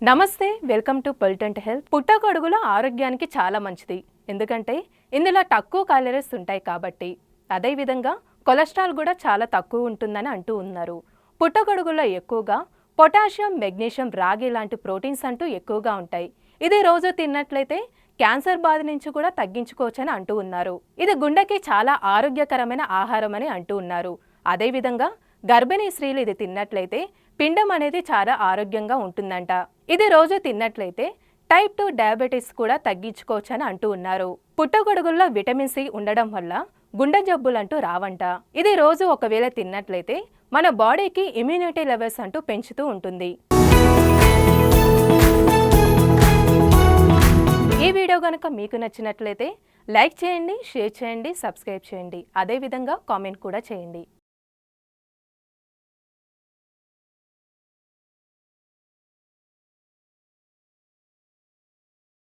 నమస్తే, welcome to పొలిటెంట్ health. పుట్టగొడుగుల ఆరోగ్యానికి చాలా మంచిది, ఎందుకంటే ఇందులో తక్కువ క్యాలరీస్ ఉంటాయి కాబట్టి. అదేవిధంగా కొలెస్ట్రాల్ కూడా చాలా తక్కువ ఉంటుందని అంటూ ఉన్నారు. పుట్టగొడుగుల్లో ఎక్కువగా పొటాషియం, మెగ్నీషియం, రాగి లాంటి ప్రోటీన్స్ అంటూ ఎక్కువగా ఉంటాయి. ఇది రోజు తిన్నట్లయితే క్యాన్సర్ బాధ నుంచి కూడా తగ్గించుకోవచ్చని అంటూ ఉన్నారు. ఇది గుండెకి చాలా ఆరోగ్యకరమైన ఆహారం అని అంటూ ఉన్నారు. అదేవిధంగా గర్భిణీ స్త్రీలు ఇది తిన్నట్లయితే పిండం అనేది చాలా ఆరోగ్యంగా ఉంటుందంట. ఇది రోజు తిన్నట్లయితే టైప్ 2 డయాబెటీస్ కూడా తగ్గించుకోవచ్చని అంటూ ఉన్నారు. పుట్టగొడుగుల్లో విటమిన్ సి ఉండడం వల్ల గుండె జబ్బులంటూ రావంట. ఇది రోజు ఒకవేళ తిన్నట్లయితే మన బాడీకి ఇమ్యూనిటీ లెవెల్స్ అంటూ పెంచుతూ ఉంటుంది. ఈ వీడియో కనుక మీకు నచ్చినట్లయితే లైక్ చేయండి, షేర్ చేయండి, సబ్స్క్రైబ్ చేయండి. అదేవిధంగా కామెంట్ కూడా చేయండి.